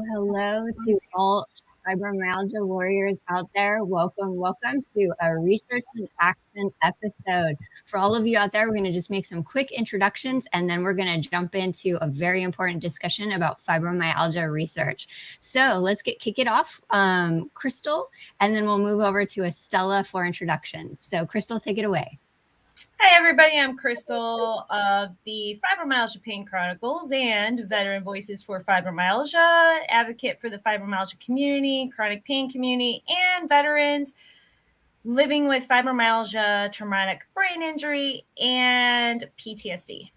Hello to all fibromyalgia warriors out there. Welcome to a Research and Action episode. For all of you out there, we're going to just make some quick introductions and then we're going to jump into a very important discussion about fibromyalgia research. So let's kick it off, Crystal, and then we'll move over to Estella for introductions. So Crystal, take it away. Hi, everybody. I'm Crystal of the Fibromyalgia Pain Chronicles and Veteran Voices for Fibromyalgia, advocate for the fibromyalgia community, chronic pain community, and veterans living with fibromyalgia, traumatic brain injury, and PTSD.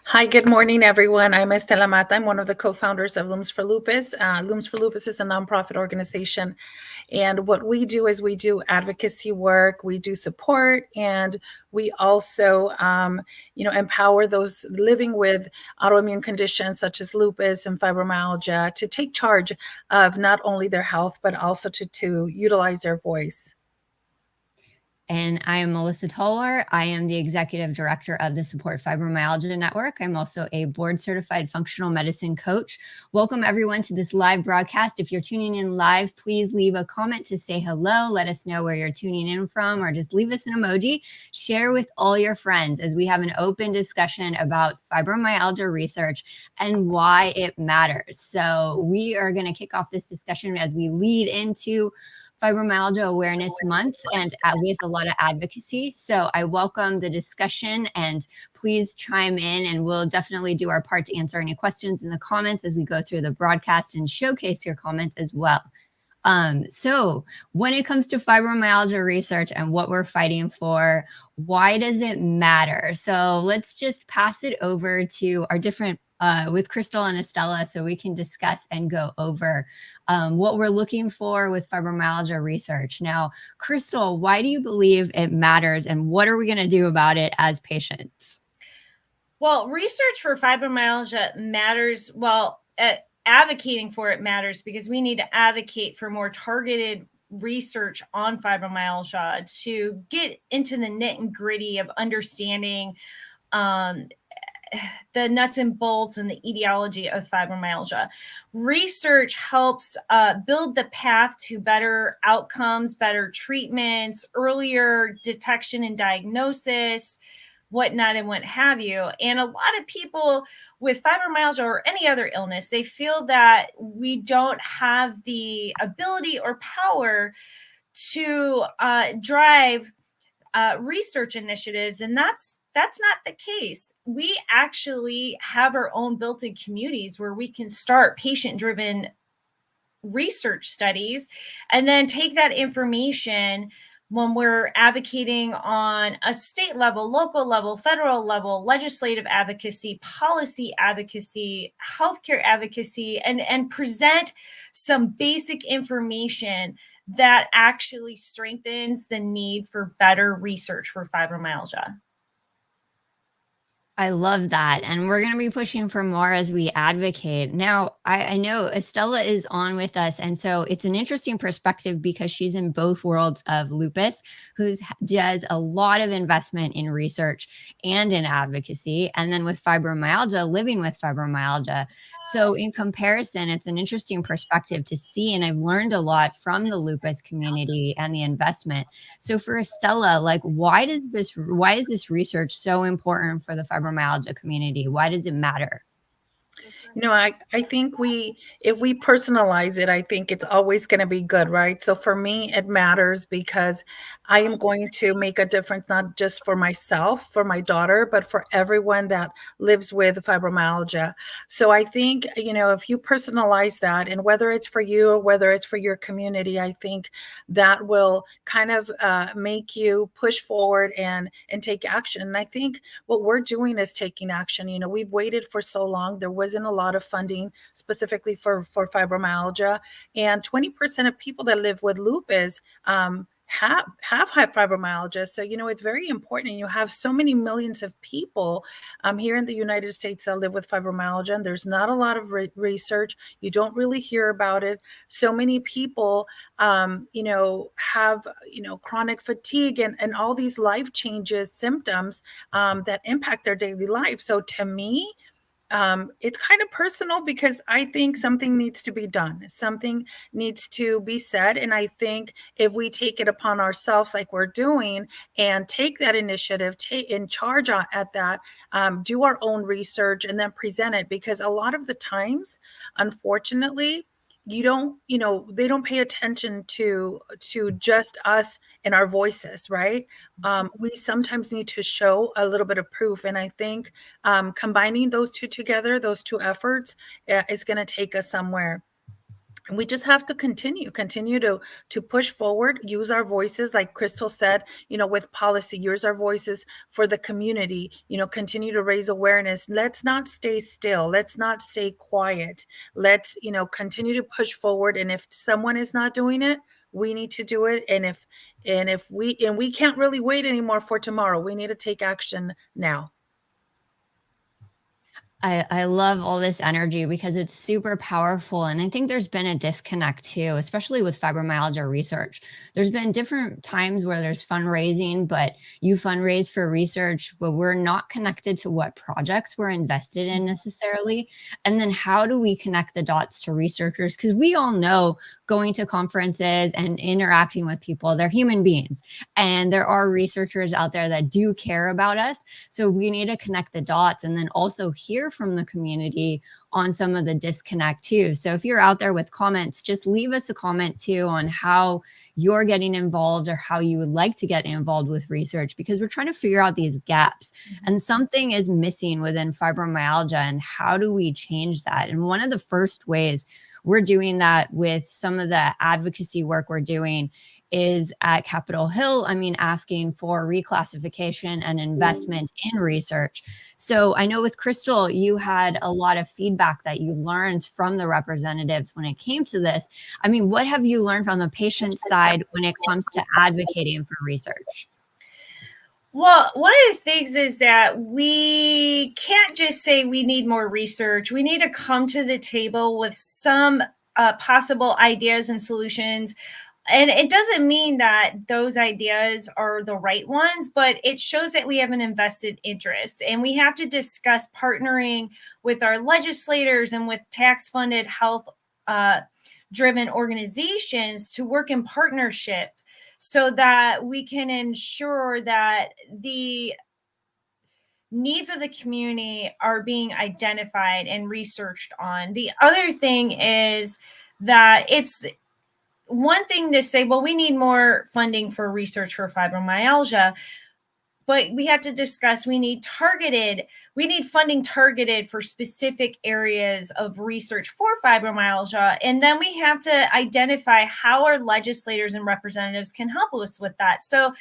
Hi, good morning, everyone. I'm Estella Mata. I'm one of the co-founders of Looms for Lupus. Looms for Lupus is a nonprofit organization. And what we do is we do advocacy work, we do support, and we also, empower those living with autoimmune conditions such as lupus and fibromyalgia to take charge of not only their health, but also to utilize their voice. And I am Melissa Toller. I am the executive director of the Support Fibromyalgia Network. I'm also a board certified functional medicine coach. Welcome everyone to this live broadcast. If you're tuning in live, please leave a comment to say hello. Let us know where you're tuning in from, or just leave us an emoji. Share with all your friends as we have an open discussion about fibromyalgia research and why it matters. So we are going to kick off this discussion as we lead into Fibromyalgia Awareness Month and with a lot of advocacy. So I welcome the discussion and please chime in and we'll definitely do our part to answer any questions in the comments as we go through the broadcast and showcase your comments as well. So when it comes to fibromyalgia research and what we're fighting for, why does it matter? So let's just pass it over to our different with Crystal and Estella so we can discuss and go over what we're looking for with fibromyalgia research. Now, Crystal, why do you believe it matters and what are we going to do about it as patients? Well, research for fibromyalgia matters. Advocating for it matters because we need to advocate for more targeted research on fibromyalgia to get into the nit and gritty of understanding the nuts and bolts and the etiology of fibromyalgia. Research helps build the path to better outcomes, better treatments, earlier detection and diagnosis, whatnot and what have you. And a lot of people with fibromyalgia or any other illness, they feel that we don't have the ability or power to drive research initiatives. And that's not the case. We actually have our own built-in communities where we can start patient-driven research studies and then take that information when we're advocating on a state level, local level, federal level, legislative advocacy, policy advocacy, healthcare advocacy, and present some basic information that actually strengthens the need for better research for fibromyalgia. I love that. And we're going to be pushing for more as we advocate. Now, I know Estella is on with us. And so it's an interesting perspective because she's in both worlds of lupus, who does a lot of investment in research and in advocacy. And then with fibromyalgia, living with fibromyalgia. So in comparison, it's an interesting perspective to see. And I've learned a lot from the lupus community and the investment. So for Estella, like, why is this research so important for the fibromyalgia community? Why does it matter? I think if we personalize it, I think it's always going to be good, right? So for me, it matters because I am going to make a difference, not just for myself, for my daughter, but for everyone that lives with fibromyalgia. So I think, if you personalize that, and whether it's for you or whether it's for your community, I think that will kind of make you push forward and take action. And I think what we're doing is taking action. We've waited for so long. There wasn't a lot of funding specifically for fibromyalgia, and 20% of people that live with lupus have high fibromyalgia. So, it's very important. You have so many millions of people here in the United States that live with fibromyalgia, and there's not a lot of research. You don't really hear about it. So many people, have, chronic fatigue and all these life changes, symptoms that impact their daily life. So to me, it's kind of personal because I think something needs to be done. Something needs to be said. And I think if we take it upon ourselves, like we're doing, and take that initiative, take in charge at that, do our own research and then present it. Because a lot of the times, unfortunately, they don't pay attention to just us and our voices, right? We sometimes need to show a little bit of proof. And I think combining those two together, those two efforts, is going to take us somewhere. And we just have to continue to push forward, use our voices, like Crystal said, with policy, use our voices for the community, continue to raise awareness. Let's not stay still. Let's not stay quiet. Let's, continue to push forward. And if someone is not doing it, we need to do it. And we can't really wait anymore for tomorrow. We need to take action now. I love all this energy because it's super powerful. And I think there's been a disconnect too, especially with fibromyalgia research. There's been different times where there's fundraising, but you fundraise for research, but we're not connected to what projects we're invested in necessarily. And then how do we connect the dots to researchers? Because we all know going to conferences and interacting with people, they're human beings. And there are researchers out there that do care about us. So we need to connect the dots and then also hear from the community on some of the disconnect too. So if you're out there with comments, just leave us a comment too on how you're getting involved or how you would like to get involved with research, because we're trying to figure out these gaps and something is missing within fibromyalgia. And how do we change that? And one of the first ways we're doing that with some of the advocacy work we're doing is at Capitol Hill. I mean, asking for reclassification and investment in research. So I know with Crystal, you had a lot of feedback that you learned from the representatives when it came to this. I mean, what have you learned from the patient side when it comes to advocating for research? Well, one of the things is that we can't just say we need more research. We need to come to the table with some possible ideas and solutions. And it doesn't mean that those ideas are the right ones, but it shows that we have an invested interest. And we have to discuss partnering with our legislators and with tax-funded health-driven organizations to work in partnership so that we can ensure that the needs of the community are being identified and researched on. The other thing is that it's one thing to say, well, we need more funding for research for fibromyalgia, but we have to discuss, we need funding targeted for specific areas of research for fibromyalgia. And then we have to identify how our legislators and representatives can help us with that. So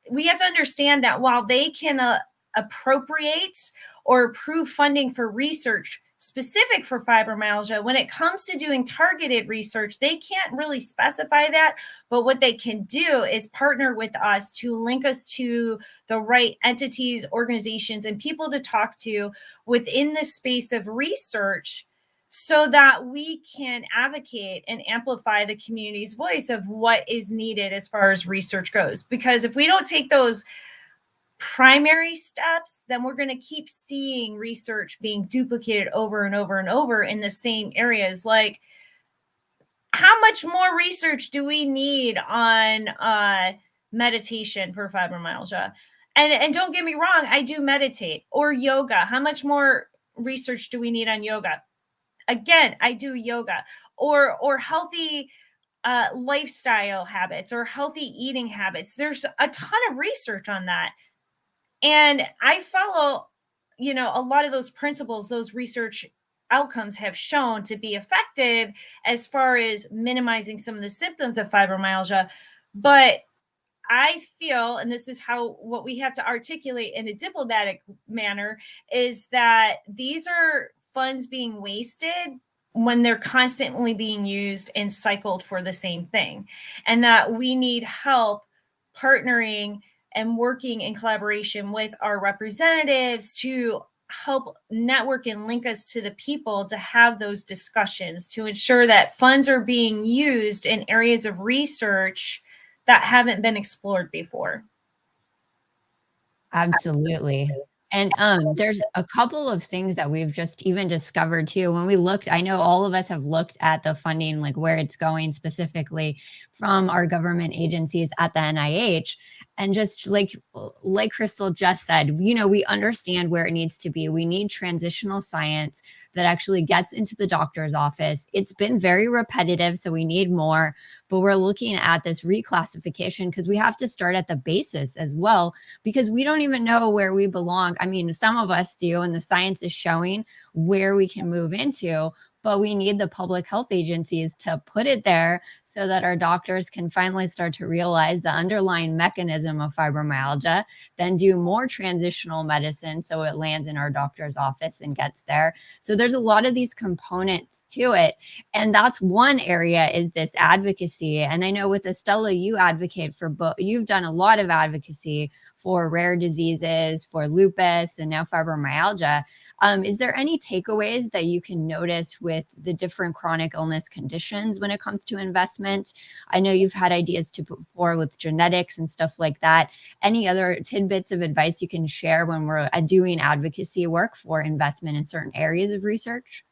we have to understand that while they can appropriate or approve funding for research specific for fibromyalgia, when it comes to doing targeted research, they can't really specify that. But what they can do is partner with us to link us to the right entities, organizations, and people to talk to within the space of research so that we can advocate and amplify the community's voice of what is needed as far as research goes. Because if we don't take those primary steps, then we're going to keep seeing research being duplicated over and over and over in the same areas. Like, how much more research do we need on meditation for fibromyalgia? And don't get me wrong, I do meditate. Or yoga. How much more research do we need on yoga? Again, I do yoga. Or healthy lifestyle habits or healthy eating habits. There's a ton of research on that. And I follow, a lot of those principles, those research outcomes have shown to be effective as far as minimizing some of the symptoms of fibromyalgia. But I feel, and this is what we have to articulate in a diplomatic manner, is that these are funds being wasted when they're constantly being used and cycled for the same thing. And that we need help partnering and working in collaboration with our representatives to help network and link us to the people to have those discussions to ensure that funds are being used in areas of research that haven't been explored before. Absolutely. And there's a couple of things that we've just even discovered too. When we looked, I know all of us have looked at the funding, like where it's going specifically from our government agencies at the NIH. And just like Crystal just said, we understand where it needs to be. We need transitional science that actually gets into the doctor's office. It's been very repetitive, so we need more. But we're looking at this reclassification because we have to start at the basis as well, because we don't even know where we belong. I mean, some of us do, and the science is showing where we can move into, but we need the public health agencies to put it there so that our doctors can finally start to realize the underlying mechanism of fibromyalgia, then do more transitional medicine so it lands in our doctor's office and gets there. So there's a lot of these components to it. And that's one area, is this advocacy. And I know with Estella, you advocate for both. You've done a lot of advocacy for rare diseases, for lupus, and now fibromyalgia. Is there any takeaways that you can notice with the different chronic illness conditions when it comes to investment? I know you've had ideas to put forward with genetics and stuff like that. Any other tidbits of advice you can share when we're doing advocacy work for investment in certain areas of research?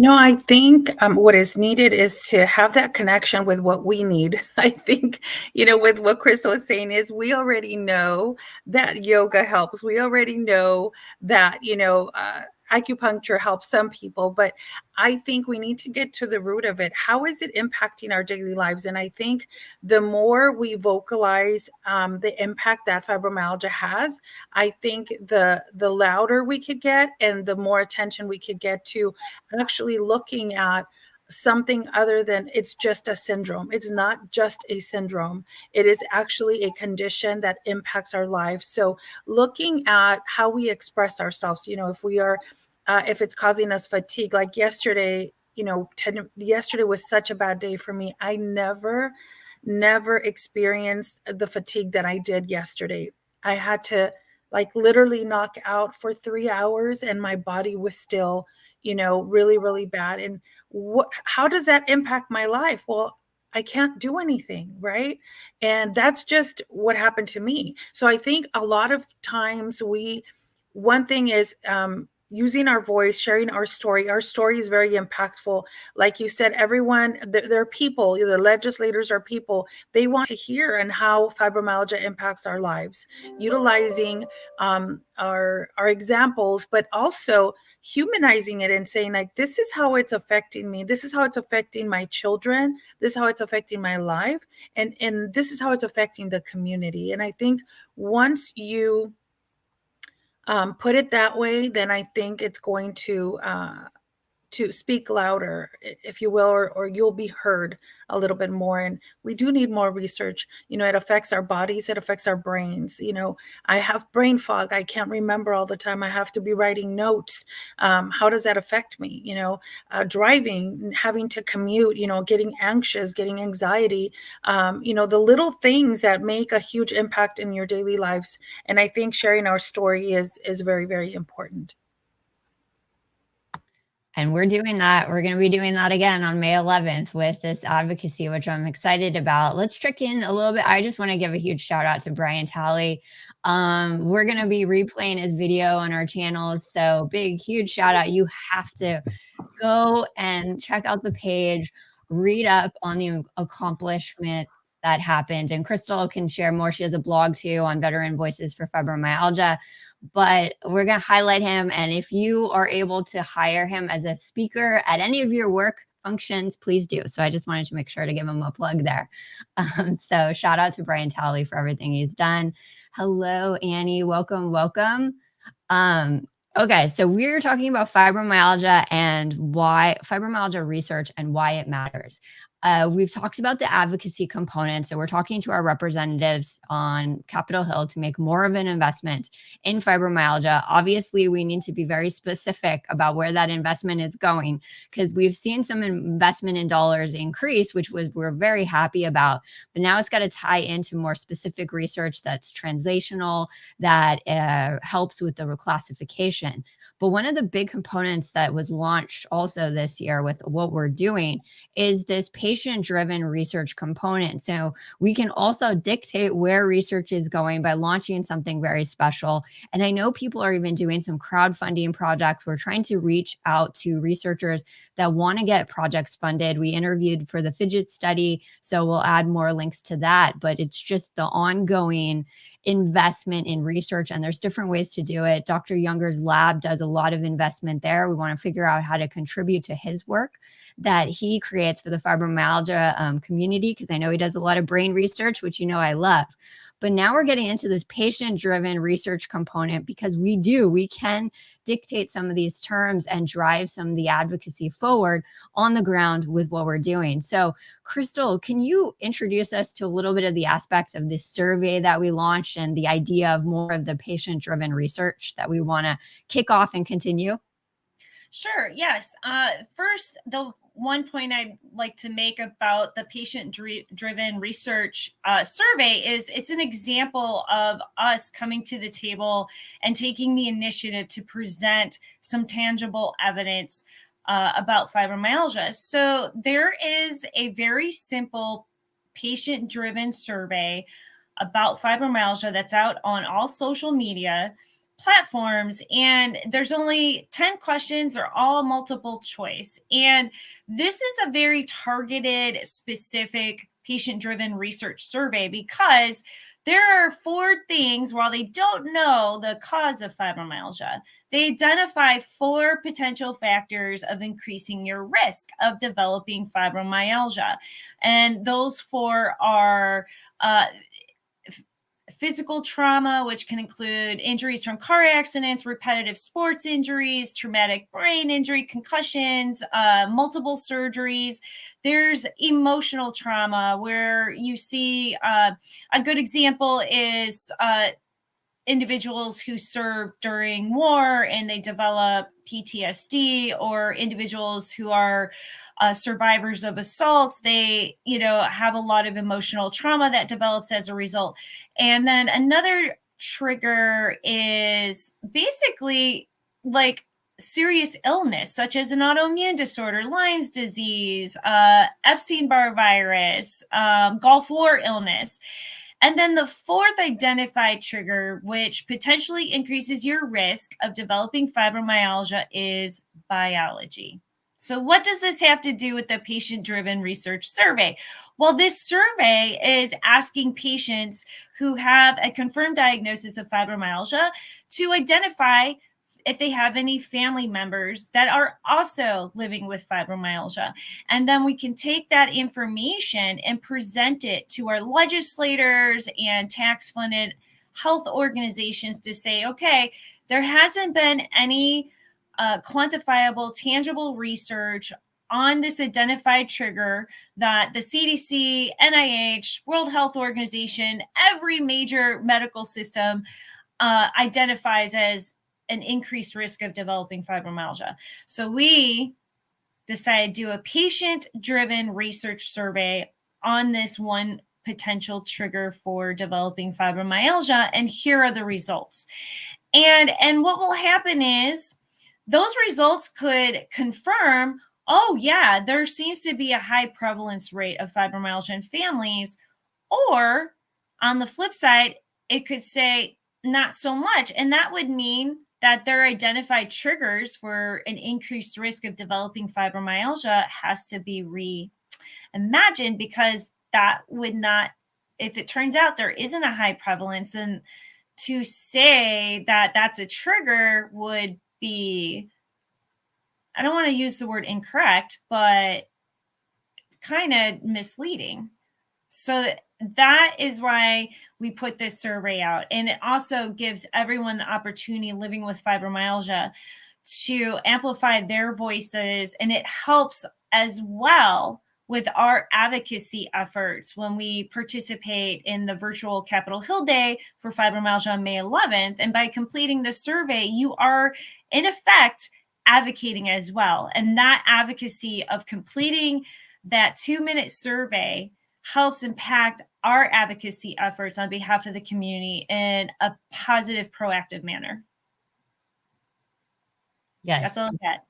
I think what is needed is to have that connection with what we need. I think, with what Crystal is saying, is we already know that yoga helps. We already know that, acupuncture helps some people, but I think we need to get to the root of it. How is it impacting our daily lives? And I think the more we vocalize the impact that fibromyalgia has, I think the louder we could get and the more attention we could get to actually looking at something other than it's just a syndrome. It's not just a syndrome. It is actually a condition that impacts our lives. So looking at how we express ourselves, if we are, if it's causing us fatigue, like yesterday, yesterday was such a bad day for me. I never experienced the fatigue that I did yesterday. I had to literally knock out for 3 hours and my body was still, really, really bad. And how does that impact my life? Well, I can't do anything, right? And that's just what happened to me. So I think a lot of times one thing is using our voice, sharing our story. Our story is very impactful. Like you said, everyone, they're people, the legislators are people. They want to hear and how fibromyalgia impacts our lives, utilizing our examples, but also humanizing it and saying, this is how it's affecting me. This is how it's affecting my children. This is how it's affecting my life. And this is how it's affecting the community. And I think once you put it that way, then I think it's going to speak louder, if you will, or you'll be heard a little bit more. And we do need more research. It affects our bodies. It affects our brains. I have brain fog. I can't remember all the time. I have to be writing notes. How does that affect me? Driving, having to commute, getting anxious, getting anxiety, the little things that make a huge impact in your daily lives. And I think sharing our story is very, very important. And we're doing that. We're going to be doing that again on May 11th with this advocacy, which I'm excited about. Let's check in a little bit. I just want to give a huge shout out to Brian Talley. We're going to be replaying his video on our channels. So huge shout out. You have to go and check out the page, read up on the accomplishments that happened. And Crystal can share more. She has a blog too on Veteran Voices for Fibromyalgia. But we're going to highlight him. And if you are able to hire him as a speaker at any of your work functions, please do. So I just wanted to make sure to give him a plug there. So shout out to Brian Talley for everything he's done. Hello, Annie. Welcome. Okay, so we're talking about fibromyalgia and why fibromyalgia research and why it matters. We've talked about the advocacy component. So we're talking to our representatives on Capitol Hill to make more of an investment in fibromyalgia. Obviously, we need to be very specific about where that investment is going, because we've seen some investment in dollars increase, which we're very happy about. But now it's got to tie into more specific research that's translational, that helps with the reclassification. But one of the big components that was launched also this year with what we're doing is this patient-driven research component. So we can also dictate where research is going by launching something very special. And I know people are even doing some crowdfunding projects. We're trying to reach out to researchers that want to get projects funded. We interviewed for the fidget study, so we'll add more links to that. But it's just the ongoing investment in research, and there's different ways to do it. Dr. Younger's lab does a lot of investment there. We want to figure out how to contribute to his work that he creates for the fibromyalgia community, because I know he does a lot of brain research, which I love. But now we're getting into this patient-driven research component because we can dictate some of these terms and drive some of the advocacy forward on the ground with what we're doing. So, Crystal, can you introduce us to a little bit of the aspects of this survey that we launched and the idea of more of the patient-driven research that we want to kick off and continue? Sure. Yes. First, the one point I'd like to make about the patient-driven research survey is it's an example of us coming to the table and taking the initiative to present some tangible evidence about fibromyalgia. So there is a very simple patient-driven survey about fibromyalgia that's out on all social media platforms, and there's only 10 questions. They're all multiple choice, and this is a very targeted, specific patient-driven research survey because there are 4 things. While they don't know the cause of fibromyalgia, they identify 4 potential factors of increasing your risk of developing fibromyalgia, and those 4 are physical trauma, which can include injuries from car accidents, repetitive sports injuries, traumatic brain injury, concussions, multiple surgeries. There's emotional trauma, where you see a good example is individuals who serve during war and they develop PTSD, or individuals who are survivors of assaults. They, have a lot of emotional trauma that develops as a result. And then another trigger is basically like serious illness, such as an autoimmune disorder, Lyme's disease, Epstein-Barr virus, Gulf War illness. And then the 4th identified trigger, which potentially increases your risk of developing fibromyalgia, is biology. So what does this have to do with the patient-driven research survey? Well, this survey is asking patients who have a confirmed diagnosis of fibromyalgia to identify if they have any family members that are also living with fibromyalgia. And then we can take that information and present it to our legislators and tax-funded health organizations to say, okay, there hasn't been any quantifiable, tangible research on this identified trigger that the CDC, NIH, World Health Organization, every major medical system identifies as an increased risk of developing fibromyalgia. So we decided to do a patient-driven research survey on this one potential trigger for developing fibromyalgia, and here are the results. And what will happen is those results could confirm, oh yeah, there seems to be a high prevalence rate of fibromyalgia in families, or on the flip side, it could say not so much, and that would mean that their identified triggers for an increased risk of developing fibromyalgia has to be reimagined, because that would not, if it turns out there isn't a high prevalence, and to say that that's a trigger would be, I don't want to use the word incorrect, but kind of misleading. So that is why we put this survey out. And it also gives everyone the opportunity living with fibromyalgia to amplify their voices. And it helps as well with our advocacy efforts when we participate in the virtual Capitol Hill Day for fibromyalgia on May 11th. And by completing the survey, you are in effect advocating as well. And that advocacy of completing that 2-minute survey helps impact our advocacy efforts on behalf of the community in a positive, proactive manner. Yes. That's all that.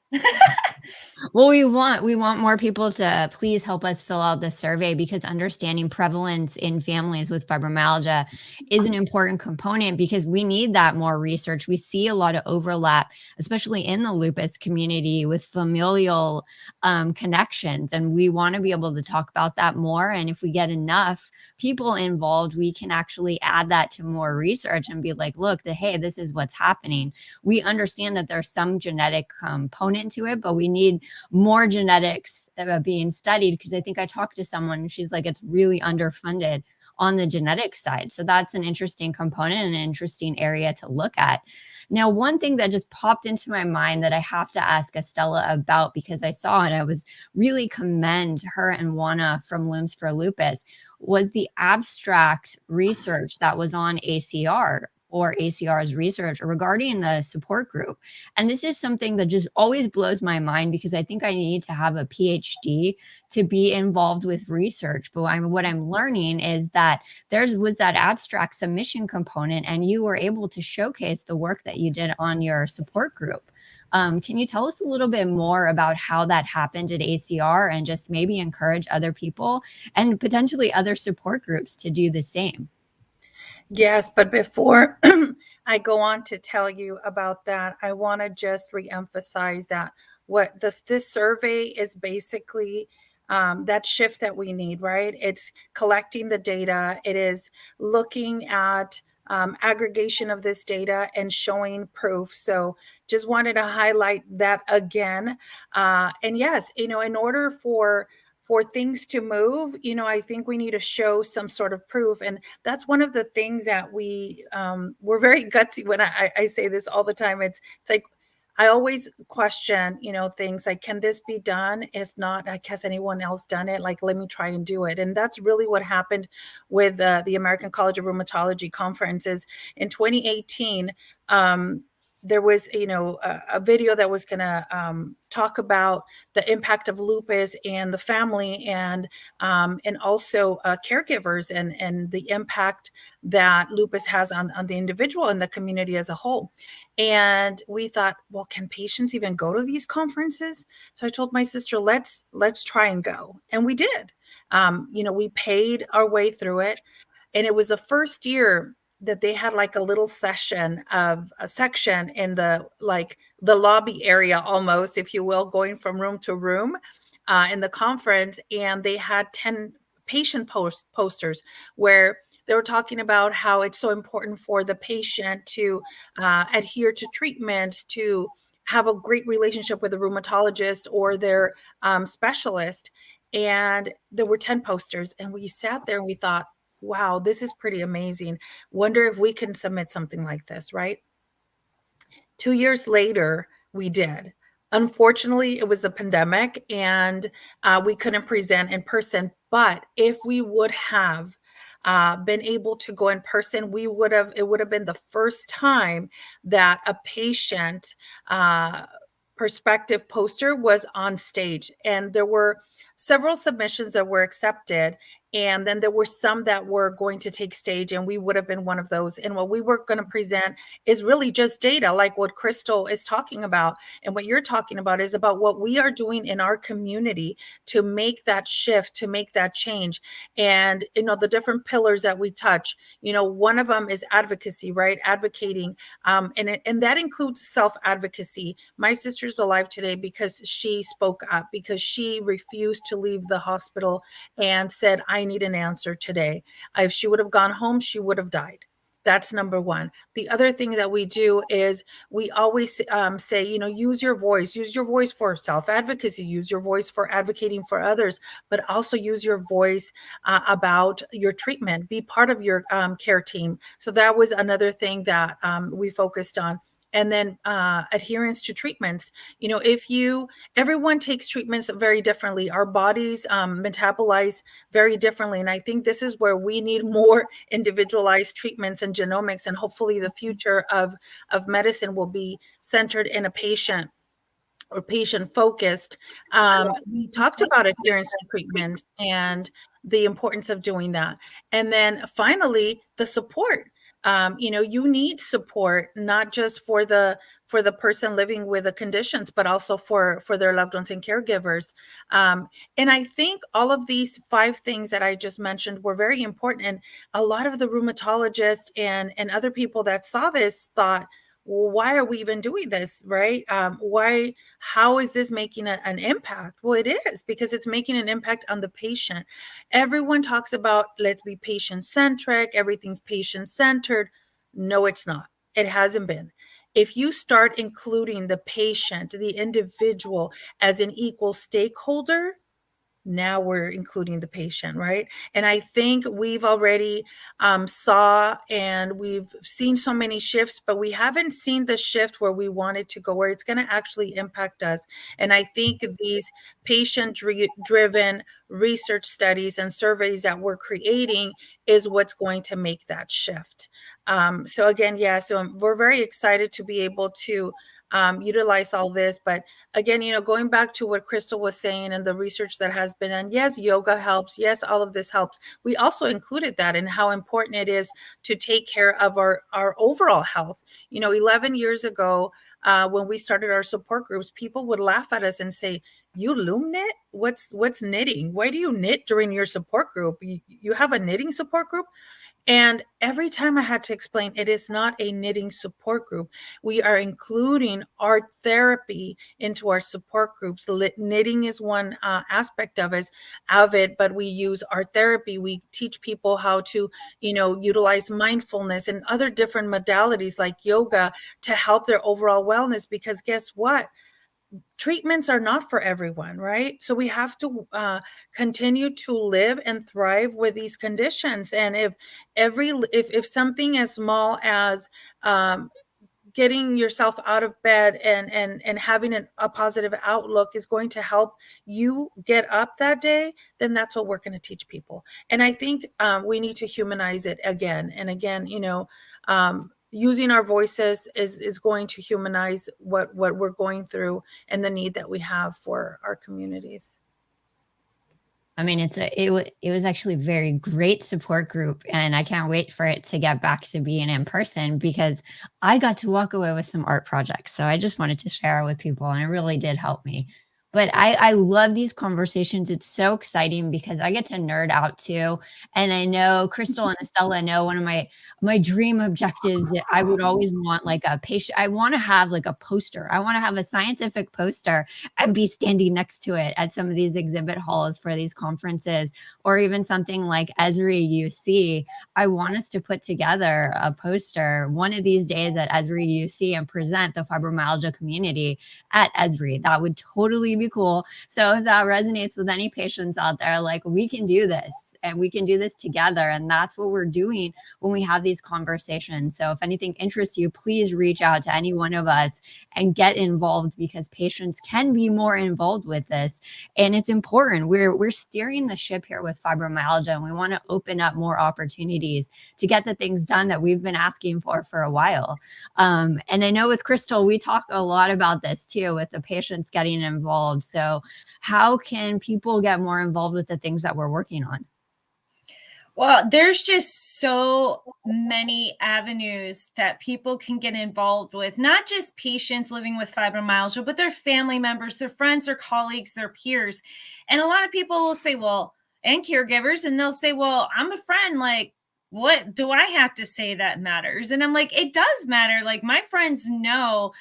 Well, we want more people to please help us fill out this survey, because understanding prevalence in families with fibromyalgia is an important component, because we need that more research. We see a lot of overlap, especially in the lupus community, with familial connections, and we want to be able to talk about that more. And if we get enough people involved, we can actually add that to more research and be like, look, hey, this is what's happening. We understand that there's some genetic component to it, but we need more genetics being studied, because I think I talked to someone and she's like, it's really underfunded on the genetic side. So that's an interesting component and an interesting area to look at. Now, one thing that just popped into my mind that I have to ask Estella about, because I saw and I was really commend her and Juana from Limbs for Lupus, was the abstract research that was on ACR, or ACR's research regarding the support group. And this is something that just always blows my mind, because I think I need to have a PhD to be involved with research. But what I'm learning is that was that abstract submission component, and you were able to showcase the work that you did on your support group. Can you tell us a little bit more about how that happened at ACR, and just maybe encourage other people and potentially other support groups to do the same? Yes, but before I go on to tell you about that, I want to just reemphasize that what this survey is basically, that shift that we need, right? It's collecting the data. It is looking at aggregation of this data and showing proof. So just wanted to highlight that again. And yes, in order for things to move, I think we need to show some sort of proof. And that's one of the things that we're very gutsy when I say this all the time. It's like, I always question, things like, can this be done? If not, like, has anyone else done it? Like, let me try and do it. And that's really what happened with the American College of Rheumatology conferences in 2018. There was, a video that was going to talk about the impact of lupus and the family, and also caregivers, and the impact that lupus has on the individual and the community as a whole. And we thought, well, can patients even go to these conferences? So I told my sister, let's try and go. And we did. We paid our way through it. And it was the first year that they had like a little section of a section in the lobby area, almost, if you will, going from room to room in the conference. And they had 10 patient posters where they were talking about how it's so important for the patient to adhere to treatment, to have a great relationship with a rheumatologist or their specialist. And there were 10 posters, and we sat there and we thought, wow, this is pretty amazing. Wonder if we can submit something like this, right? 2 years later, we did. Unfortunately, it was the pandemic, and we couldn't present in person. But if we would have been able to go in person, it would have been the first time that a patient perspective poster was on stage. And there were several submissions that were accepted. And then there were some that were going to take stage, and we would have been one of those. And what we were going to present is really just data, like what Crystal is talking about. And what you're talking about is about what we are doing in our community to make that shift, to make that change. And, the different pillars that we touch, one of them is advocacy, right? Advocating. And that includes self-advocacy. My sister's alive today because she spoke up, because she refused to leave the hospital and said, I need an answer today. If she would have gone home, she would have died. That's number one. The other thing that we do is we always say, use your voice for self-advocacy, use your voice for advocating for others, but also use your voice about your treatment, be part of your care team. So that was another thing that we focused on. And then adherence to treatments. Everyone takes treatments very differently. Our bodies metabolize very differently. And I think this is where we need more individualized treatments and genomics. And hopefully the future of medicine will be centered in a patient or patient focused. We talked about adherence to treatments and the importance of doing that. And then finally, the support. You need support, not just for the person living with the conditions, but also for their loved ones and caregivers. And I think all of these 5 things that I just mentioned were very important. And a lot of the rheumatologists and other people that saw this thought, well, why are we even doing this, right? How is this making an impact? Well, it is, because it's making an impact on the patient. Everyone talks about, let's be patient-centric, everything's patient-centered. No, it's not. It hasn't been. If you start including the patient, the individual, as an equal stakeholder, now we're including the patient, right? And I think we've already saw, and we've seen so many shifts, but we haven't seen the shift where we want it to go, where it's going to actually impact us. And I think these patient-driven research studies and surveys that we're creating is what's going to make that shift. So again, so we're very excited to be able to utilize all this. But again, going back to what Crystal was saying and the research that has been done, yes, yoga helps. Yes, all of this helps. We also included that in how important it is to take care of our overall health. 11 years ago, when we started our support groups, people would laugh at us and say, "You loom knit? What's knitting? Why do you knit during your support group? You have a knitting support group?" And every time I had to explain, it is not a knitting support group. We are including art therapy into our support groups. Knitting is one aspect of it, but we use art therapy. We teach people how to, utilize mindfulness and other different modalities like yoga to help their overall wellness. Because guess what? Treatments are not for everyone, right? So we have to continue to live and thrive with these conditions. And if something as small as getting yourself out of bed and having a positive outlook is going to help you get up that day, then that's what we're going to teach people. And I think we need to humanize it again and again. Using our voices is going to humanize what we're going through and the need that we have for our communities. I mean, it was actually a very great support group, and I can't wait for it to get back to being in person, because I got to walk away with some art projects. So I just wanted to share with people, and it really did help me. But I love these conversations. It's so exciting because I get to nerd out too. And I know Crystal and Estella know one of my dream objectives that I would always want, like a patient. I want to have like a poster. I want to have a scientific poster and be standing next to it at some of these exhibit halls for these conferences, or even something like Esri UC. I want us to put together a poster one of these days at Esri UC and present the fibromyalgia community at Esri. That would totally be cool. So if that resonates with any patients out there, like, we can do this and we can do this together. And that's what we're doing when we have these conversations. So if anything interests you, please reach out to any one of us and get involved, because patients can be more involved with this. And it's important. We're steering the ship here with fibromyalgia, and we want to open up more opportunities to get the things done that we've been asking for a while. And I know with Crystal, we talk a lot about this too, with the patients getting involved. So how can people get more involved with the things that we're working on? Well, there's just so many avenues that people can get involved with, not just patients living with fibromyalgia, but their family members, their friends, their colleagues, their peers. And a lot of people will say, well, and caregivers, and they'll say, well, I'm a friend. Like, what do I have to say that matters? And I'm like, it does matter. Like, my friends know,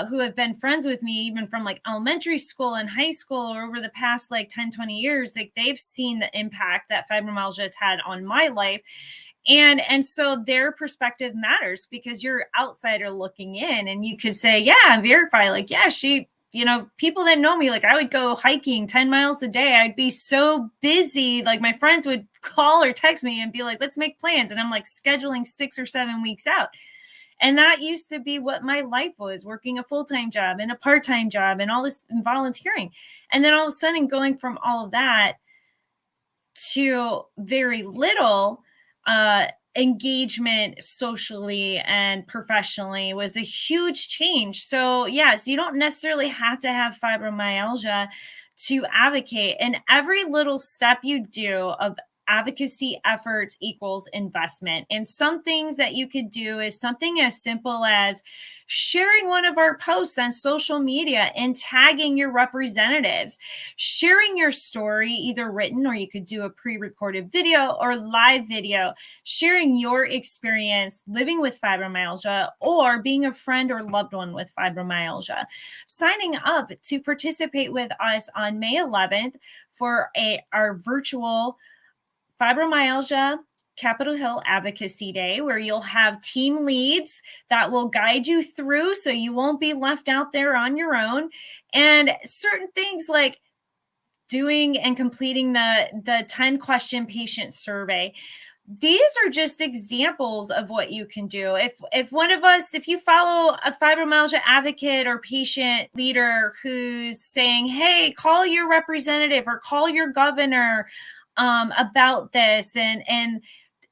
who have been friends with me even from like elementary school and high school, or over the past like 10, 20 years, like they've seen the impact that fibromyalgia has had on my life. And so their perspective matters, because you're outsider looking in, and you could say, yeah, verify, like, yeah, she, people that know me, like, I would go hiking 10 miles a day. I'd be so busy. Like, my friends would call or text me and be like, let's make plans. And I'm like scheduling 6 or 7 weeks out. And that used to be what my life was, working a full-time job and a part-time job and all this and volunteering. And then all of a sudden going from all of that to very little engagement socially and professionally was a huge change. So yes, you don't necessarily have to have fibromyalgia to advocate. And every little step you do of advocacy efforts equals investment. And some things that you could do is something as simple as sharing one of our posts on social media and tagging your representatives, sharing your story, either written or you could do a pre-recorded video or live video, sharing your experience living with fibromyalgia or being a friend or loved one with fibromyalgia. Signing up to participate with us on May 11th for our virtual Fibromyalgia Capitol Hill Advocacy Day, where you'll have team leads that will guide you through so you won't be left out there on your own. And certain things like doing and completing the 10-question patient survey. These are just examples of what you can do. If you follow a fibromyalgia advocate or patient leader who's saying, hey, call your representative or call your governor about this and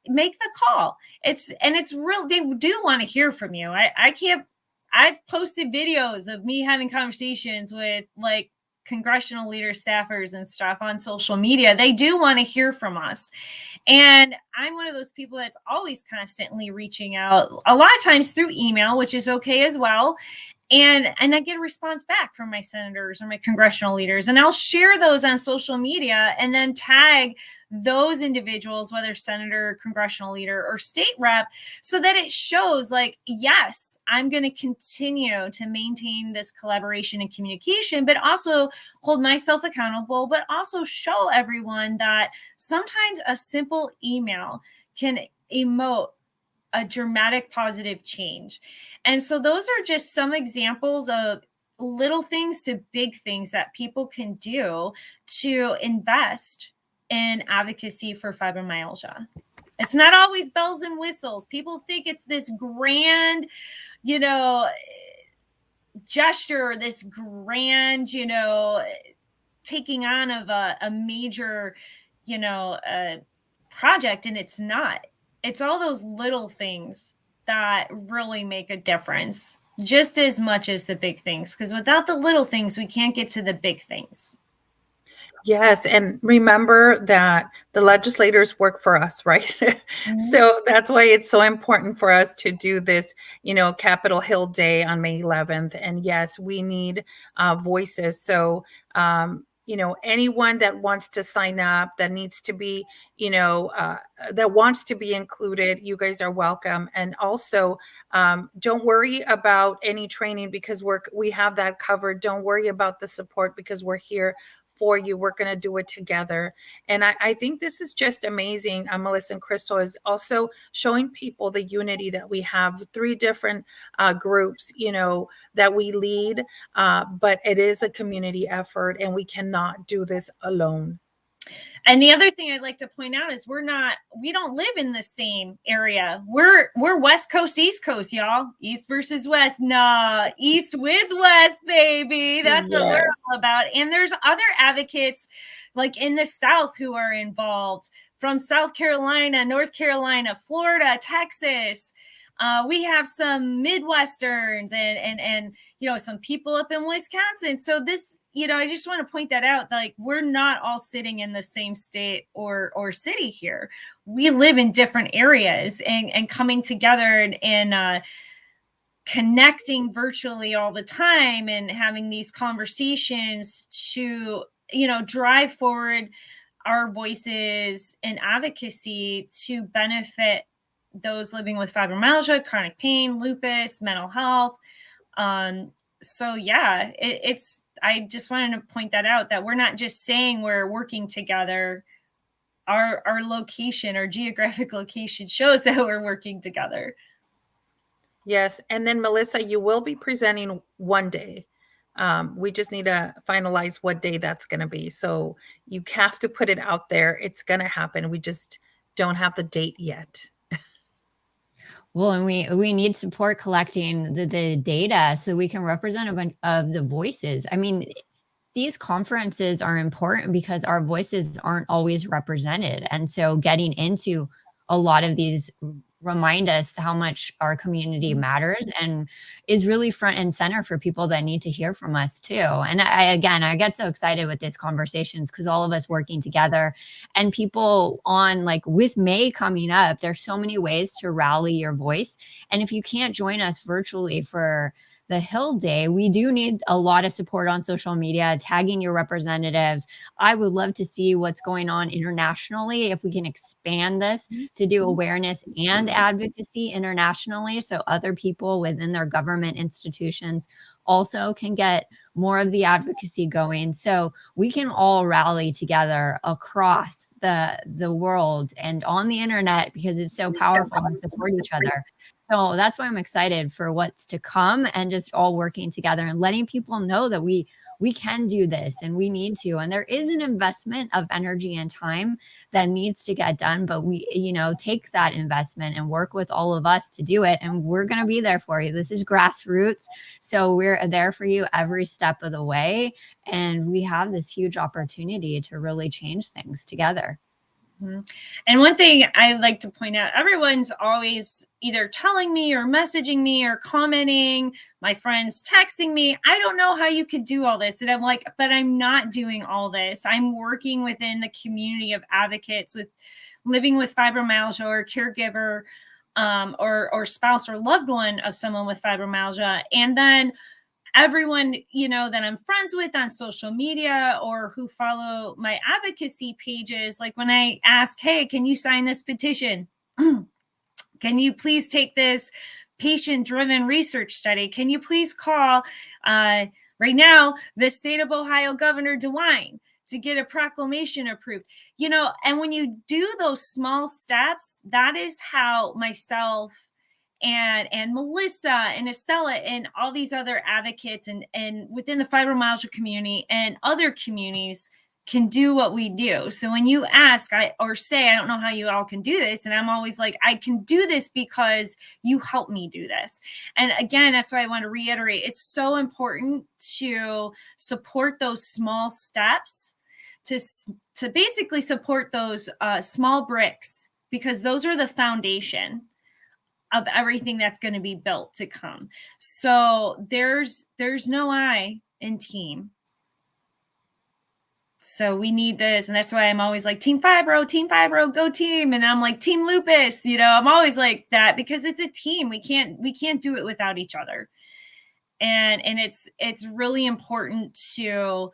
make the call. It's real. They do want to hear from you. I've posted videos of me having conversations with like congressional leaders, staffers and stuff on social media. They do want to hear from us. And I'm one of those people that's always constantly reaching out, a lot of times through email, which is okay as well. And I get a response back from my senators or my congressional leaders, and I'll share those on social media and then tag those individuals, whether senator, congressional leader, or state rep, so that it shows like, yes, I'm going to continue to maintain this collaboration and communication, but also hold myself accountable, but also show everyone that sometimes a simple email can emote a dramatic positive change. And so those are just some examples of little things to big things that people can do to invest in advocacy for fibromyalgia. It's not always bells and whistles. People think it's this grand, gesture, this grand, taking on of a major, project, and it's not. It's all those little things that really make a difference, just as much as the big things, because without the little things, we can't get to the big things. Yes. And remember that the legislators work for us, right? Mm-hmm. So that's why it's so important for us to do this, Capitol Hill Day on May 11th. And yes, we need voices. So, anyone that wants to sign up, that needs to be, that wants to be included, you guys are welcome. And also, don't worry about any training because we have that covered. Don't worry about the support because we're here for you. We're going to do it together. And I think this is just amazing. Melissa and Crystal is also showing people the unity that we have, 3 different groups, that we lead, but it is a community effort and we cannot do this alone. And the other thing I'd like to point out is we don't live in the same area. We're West Coast, East Coast, y'all. East versus West. Nah, East with West, baby. That's what we're all about. And there's other advocates like in the South who are involved from South Carolina, North Carolina, Florida, Texas. We have some Midwesterns and some people up in Wisconsin. So this, I just want to point that out. Like, we're not all sitting in the same state or city here. We live in different areas and coming together and connecting virtually all the time and having these conversations to, drive forward our voices and advocacy to benefit those living with fibromyalgia, chronic pain, lupus, mental health. So yeah, I just wanted to point that out, that we're not just saying we're working together. Our location, our geographic location shows that we're working together. Yes. And then Melissa, you will be presenting one day. We just need to finalize what day that's going to be. So you have to put it out there. It's going to happen. We just don't have the date yet. Well, and we need support collecting the data so we can represent a bunch of the voices. I mean, these conferences are important because our voices aren't always represented. And so getting into a lot of these remind us how much our community matters and is really front and center for people that need to hear from us too. And I get so excited with these conversations because all of us working together and people on, like, with May coming up, there's so many ways to rally your voice. And if you can't join us virtually for the Hill Day, we do need a lot of support on social media, tagging your representatives. I would love to see what's going on internationally, if we can expand this to do awareness and advocacy internationally, so other people within their government institutions also can get more of the advocacy going, so we can all rally together across the world and on the internet, because it's so powerful and support each other. So that's why I'm excited for what's to come, and just all working together and letting people know that we can do this and we need to. And there is an investment of energy and time that needs to get done, but we, take that investment and work with all of us to do it. And we're going to be there for you. This is grassroots. So we're there for you every step of the way. And we have this huge opportunity to really change things together. And one thing I like to point out, everyone's always either telling me or messaging me or commenting, my friends texting me, I don't know how you could do all this. And I'm like, but I'm not doing all this. I'm working within the community of advocates with living with fibromyalgia, or caregiver, or spouse or loved one of someone with fibromyalgia. And then everyone, that I'm friends with on social media or who follow my advocacy pages, like when I ask, hey, can you sign this petition? Can you please take this patient-driven research study? Can you please call right now the state of Ohio Governor DeWine to get a proclamation approved? And when you do those small steps, that is how myself and Melissa and Estella and all these other advocates and within the fibromyalgia community and other communities can do what we do. So when you ask or say, I don't know how you all can do this, and I'm always like, I can do this because you helped me do this. And again, that's why I want to reiterate, it's so important to support those small steps, to basically support those small bricks, because those are the foundation of everything that's going to be built to come. So there's no I in team. So we need this. And that's why I'm always like, Team Fibro, go team. And I'm like, Team Lupus, I'm always like that, because it's a team. We can't do it without each other. And it's really important to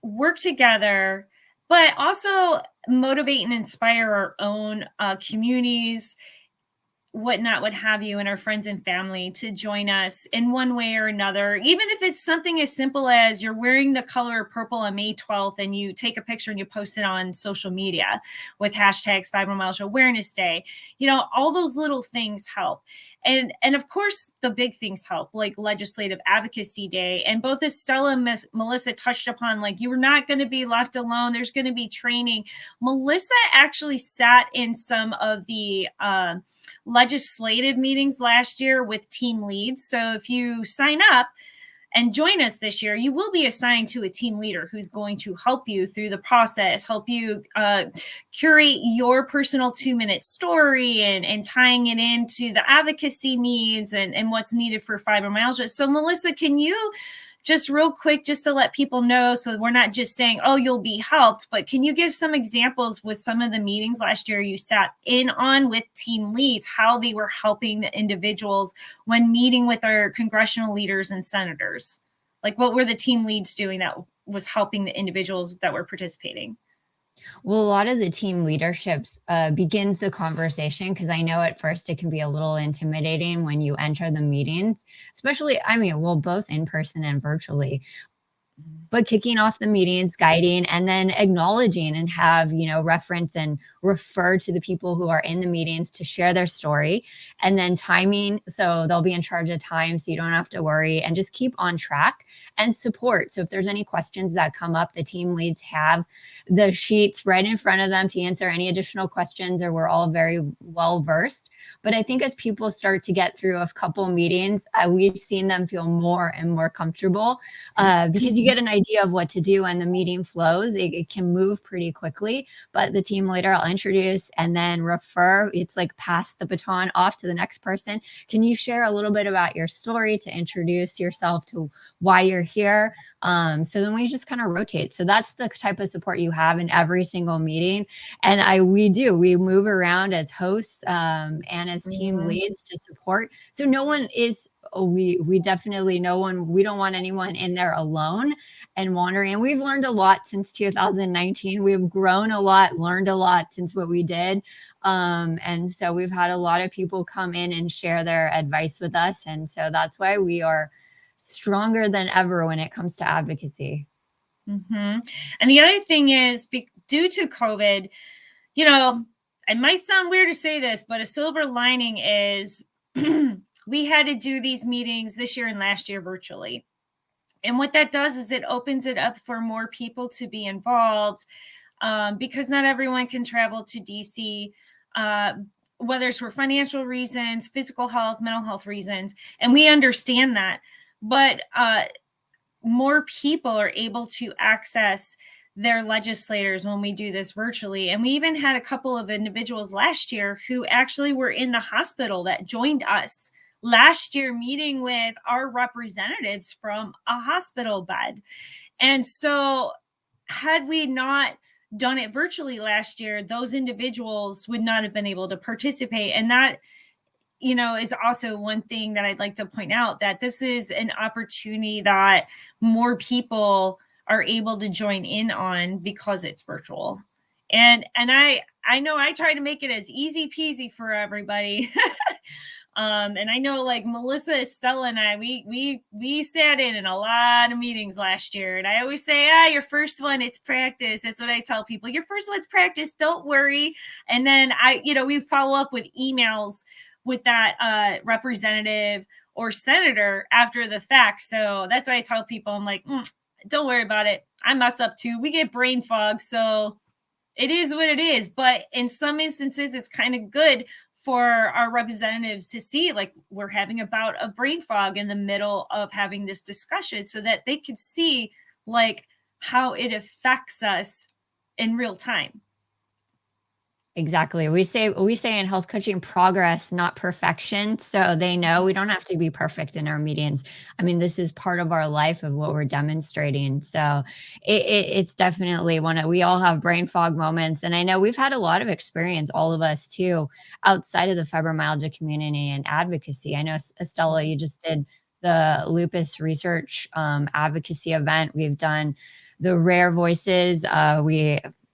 work together, but also motivate and inspire our own communities, whatnot, what have you, and our friends and family to join us in one way or another. Even if it's something as simple as you're wearing the color purple on May 12th and you take a picture and you post it on social media with hashtags Fibromyalgia Awareness Day, all those little things help. And of course, the big things help, like Legislative Advocacy Day. And both Estella and Melissa touched upon, like, you are not going to be left alone. There's going to be training. Melissa actually sat in some of the legislative meetings last year with team leads. So if you sign up and join us this year, you will be assigned to a team leader who's going to help you through the process, help you curate your personal 2-minute story and tying it into the advocacy needs and what's needed for fibromyalgia. So Melissa, can you just real quick, just to let people know, so we're not just saying, oh, you'll be helped, but can you give some examples with some of the meetings last year you sat in on with team leads, how they were helping the individuals when meeting with our congressional leaders and senators? Like, what were the team leads doing that was helping the individuals that were participating? Well, a lot of the team leaderships begins the conversation, because I know at first it can be a little intimidating when you enter the meetings, especially, both in person and virtually. But kicking off the meetings, guiding, and then acknowledging and have, reference and refer to the people who are in the meetings to share their story, and then timing. So they'll be in charge of time, so you don't have to worry, and just keep on track, and support. So if there's any questions that come up, the team leads have the sheets right in front of them to answer any additional questions, or we're all very well versed. But I think as people start to get through a couple meetings, we've seen them feel more and more comfortable because you get an idea of what to do and the meeting flows, it can move pretty quickly. But the team leader, I'll introduce and then refer. It's like pass the baton off to the next person. Can you share a little bit about your story to introduce yourself to why you're here? So then we just kind of rotate. So that's the type of support you have in every single meeting. And we move around as hosts and as team leads to support. So no one is, we definitely, we don't want anyone in there alone and wandering. And we've learned a lot since 2019. We've grown a lot, learned a lot since what we did. And so we've had a lot of people come in and share their advice with us. And so that's why we are stronger than ever when it comes to advocacy. And the other thing is, due to COVID, it might sound weird to say this, but a silver lining is we had to do these meetings this year and last year virtually. And what that does is it opens it up for more people to be involved, because not everyone can travel to DC, whether it's for financial reasons, physical health, mental health reasons. And we understand that. But more people are able to access their legislators when we do this virtually. And we even had a couple of individuals last year who actually were in the hospital that joined us last year, meeting with our representatives from a hospital bed. And so had we not done it virtually last year, those individuals would not have been able to participate. And that, is also one thing that I'd like to point out, that this is an opportunity that more people are able to join in on because it's virtual. And I know I try to make it as easy peasy for everybody. And I know, like Melissa, Estella, and I, we sat in a lot of meetings last year. And I always say, your first one, it's practice. That's what I tell people. Your first one's practice. Don't worry. And then we follow up with emails with that representative or senator after the fact. So that's why I tell people, I'm like, don't worry about it. I mess up too. We get brain fog. So it is what it is. But in some instances, it's kind of good for our representatives to see, like, we're having a bout of brain fog in the middle of having this discussion, so that they can see, like, how it affects us in real time. Exactly. We say in health coaching, progress, not perfection. So they know we don't have to be perfect in our meetings. I mean, this is part of our life of what we're demonstrating. So it's definitely we all have brain fog moments. And I know we've had a lot of experience, all of us too, outside of the fibromyalgia community and advocacy. I know, Estella, you just did the lupus research advocacy event. We've done the Rare Voices.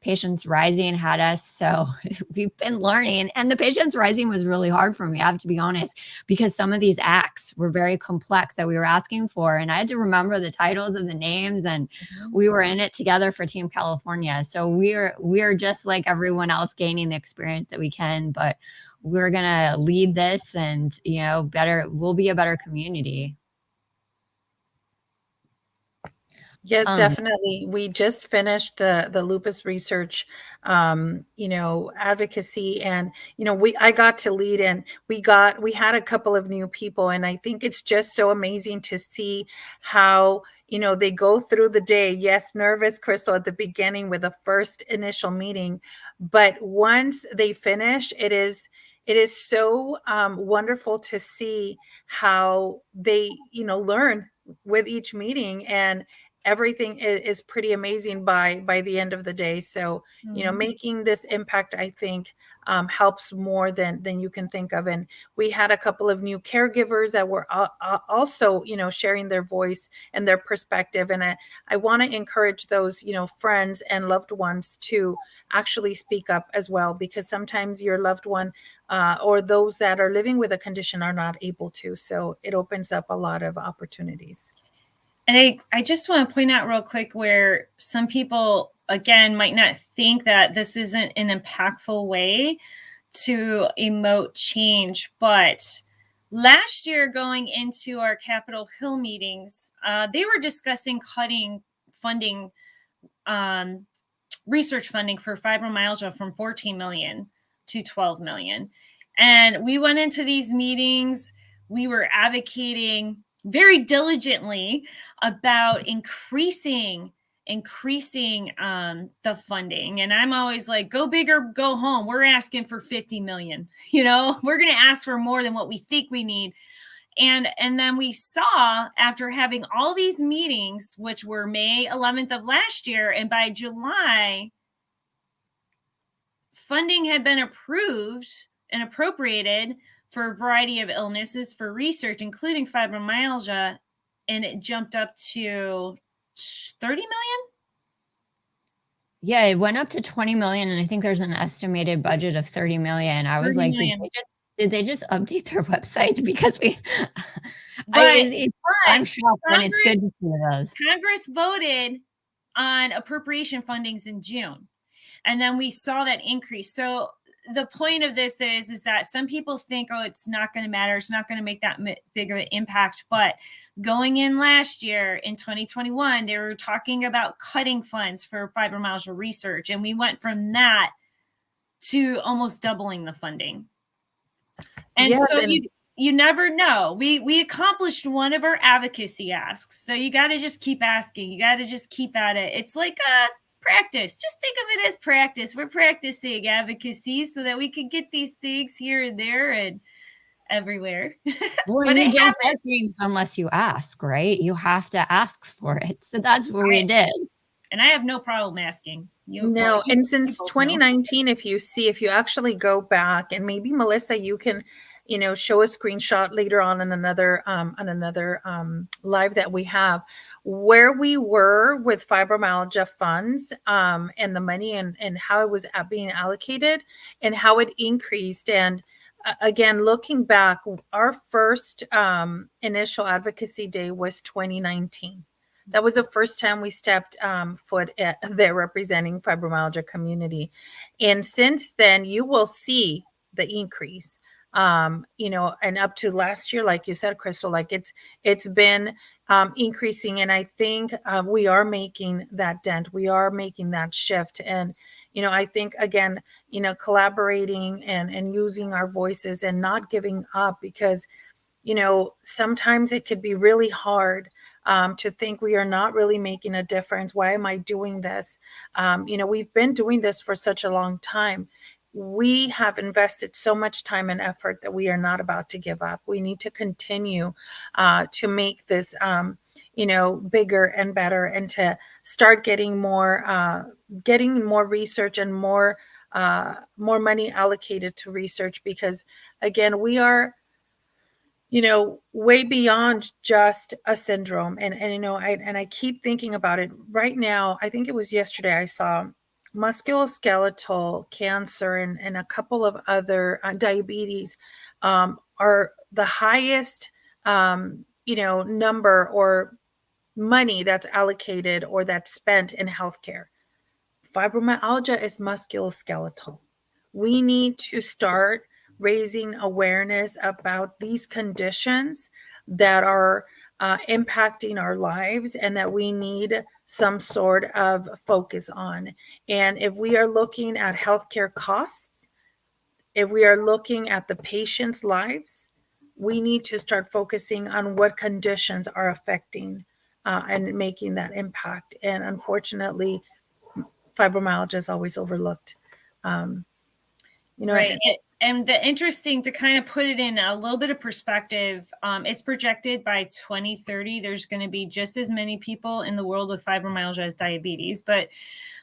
Patients Rising had us. So we've been learning, and the Patients Rising was really hard for me, I have to be honest, because some of these acts were very complex that we were asking for. And I had to remember the titles of the names, and we were in it together for Team California. So we're just like everyone else, gaining the experience that we can, but we're going to lead this and, we'll be a better community. Yes, definitely. We just finished the lupus research, advocacy, and I got to lead, and we had a couple of new people, and I think it's just so amazing to see how they go through the day. Yes, nervous, Crystal, at the beginning with the first initial meeting, but once they finish, it is so wonderful to see how they learn with each meeting, and everything is pretty amazing by the end of the day. So, making this impact, I think, helps more than you can think of. And we had a couple of new caregivers that were also, sharing their voice and their perspective. And I want to encourage those, friends and loved ones to actually speak up as well, because sometimes your loved one or those that are living with a condition are not able to. So it opens up a lot of opportunities. And I just want to point out real quick where some people, again, might not think that this isn't an impactful way to emote change. But last year, going into our Capitol Hill meetings, they were discussing cutting funding, research funding for fibromyalgia from 14 million to 12 million. And we went into these meetings, we were advocating very diligently about increasing the funding. And I'm always like, go big or go home. We're asking for 50 million. We're going to ask for more than what we think we need. And then we saw, after having all these meetings, which were May 11th of last year, and by July, funding had been approved and appropriated for a variety of illnesses for research, including fibromyalgia, and it jumped up to 30 million. Yeah, it went up to 20 million, and I think there's an estimated budget of 30 million. I was like, did they just update their website? Because I'm shocked, and it's good to see those. Congress voted on appropriation fundings in June, and then we saw that increase. So the point of this is that some people think, oh, it's not going to matter. It's not going to make that big of an impact. But going in last year in 2021, they were talking about cutting funds for fibromyalgia research. And we went from that to almost doubling the funding. And yes, so you never know. We accomplished one of our advocacy asks. So you got to just keep asking. You got to just keep at it. It's like practice. Just think of it as practice. We're practicing advocacy so that we can get these things here and there and everywhere. Well, and you don't get things unless you ask, right? You have to ask for it. So that's what we did. And I have no problem asking. And since 2019, if you actually go back, and maybe Melissa, you can show a screenshot later on in another live that we have, where we were with fibromyalgia funds and the money and how it was being allocated and how it increased. And again, looking back, our first initial advocacy day was 2019. That was the first time we stepped foot there representing fibromyalgia community. And since then, you will see the increase. And up to last year, like you said, Crystal, like it's been increasing. And I think we are making that dent. We are making that shift. And, I think, again, collaborating and using our voices and not giving up, because, sometimes it could be really hard to think we are not really making a difference. Why am I doing this? We've been doing this for such a long time. We have invested so much time and effort that we are not about to give up. We need to continue to make this, bigger and better, and to start getting more research and more money allocated to research, because again, we are, way beyond just a syndrome. And I keep thinking about it right now. I think it was yesterday I saw musculoskeletal cancer and a couple of other diabetes are the highest, number or money that's allocated or that's spent in healthcare. Fibromyalgia is musculoskeletal. We need to start raising awareness about these conditions that are impacting our lives and that we need some sort of focus on. And if we are looking at healthcare costs, if we are looking at the patient's lives, we need to start focusing on what conditions are affecting and making that impact. And unfortunately, fibromyalgia is always overlooked. Right. And the interesting, to kind of put it in a little bit of perspective, it's projected by 2030, there's going to be just as many people in the world with fibromyalgia as diabetes. But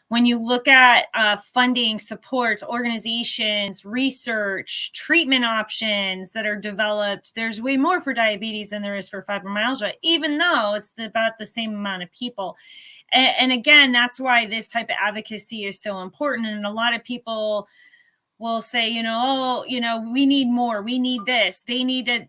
when you look at funding, supports, organizations, research, treatment options that are developed, there's way more for diabetes than there is for fibromyalgia, even though it's about the same amount of people. And again, that's why this type of advocacy is so important. And a lot of people will say, we need more, we need this, they need to,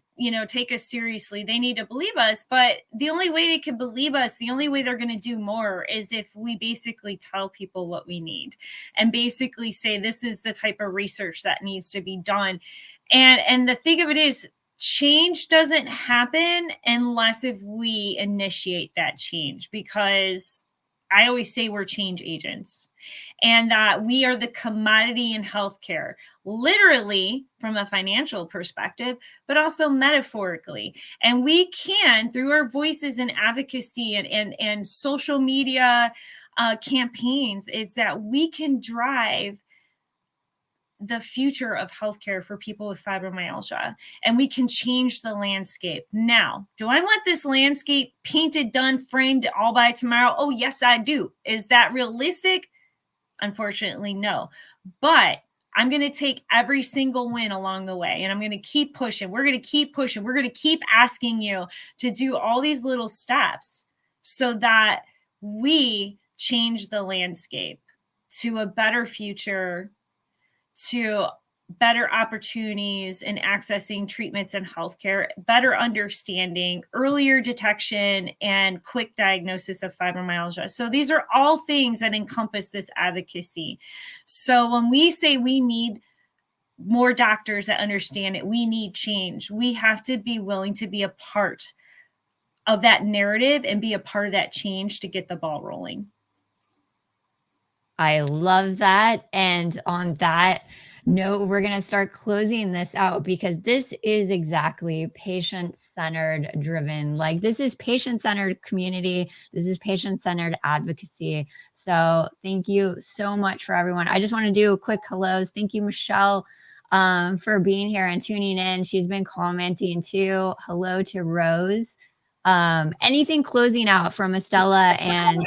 take us seriously, they need to believe us. But the only way they can believe us, the only way they're going to do more is if we basically tell people what we need and basically say, this is the type of research that needs to be done. And the thing of it is, change doesn't happen unless if we initiate that change, because I always say we're change agents, and that we are the commodity in healthcare, literally from a financial perspective, but also metaphorically. And we can, through our voices and advocacy and social media campaigns, is that we can drive the future of healthcare for people with fibromyalgia, and we can change the landscape. Now, do I want this landscape painted, done, framed all by tomorrow? Oh, yes, I do. Is that realistic? Unfortunately, no. But I'm going to take every single win along the way, and I'm going to keep pushing. We're going to keep pushing. We're going to keep asking you to do all these little steps so that we change the landscape to a better future, to better opportunities in accessing treatments and healthcare, better understanding, earlier detection, and quick diagnosis of fibromyalgia. So these are all things that encompass this advocacy. So when we say we need more doctors that understand it, we need change, we have to be willing to be a part of that narrative and be a part of that change to get the ball rolling. I love that. And on that note, we're going to start closing this out, because this is exactly patient-centered driven. Like, this is patient-centered community. This is patient-centered advocacy. So thank you so much for everyone. I just want to do a quick hellos. Thank you, Michelle, for being here and tuning in. She's been commenting too. Hello to Rose. Anything closing out from Estella and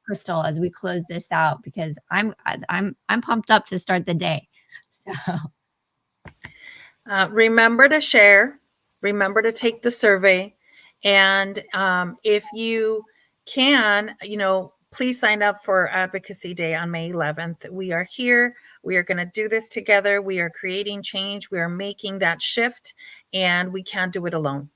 Crystal as we close this out, because I'm pumped up to start the day. So remember to share, remember to take the survey, and if you can, please sign up for Advocacy Day on May 11th. We are here. We are going to do this together. We are creating change. We are making that shift, and we can't do it alone.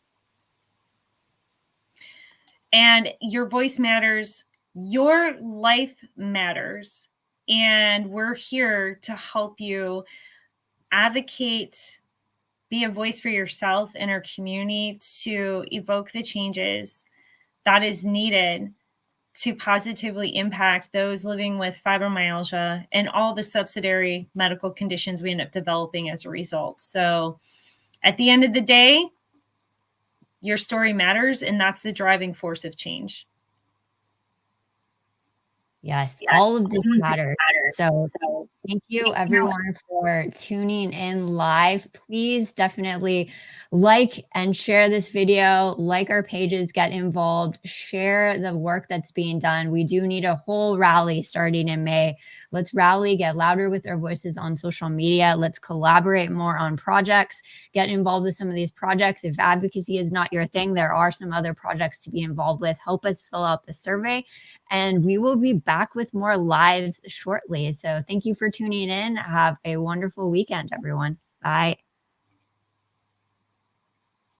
And your voice matters. Your life matters. And we're here to help you advocate, be a voice for yourself and our community to evoke the changes that is needed to positively impact those living with fibromyalgia and all the subsidiary medical conditions we end up developing as a result. So at the end of the day, your story matters, and that's the driving force of change. yes, all of this matters. So thank you everyone for tuning in live. Please definitely like and share this video, like our pages, get involved, share the work that's being done. We do need a whole rally starting in May. Let's rally, get louder with our voices on social media. Let's collaborate more on projects, get involved with some of these projects. If advocacy is not your thing, there are some other projects to be involved with. Help us fill out the survey, and we will be back with more lives shortly. So thank you for tuning in. Have a wonderful weekend, everyone. Bye.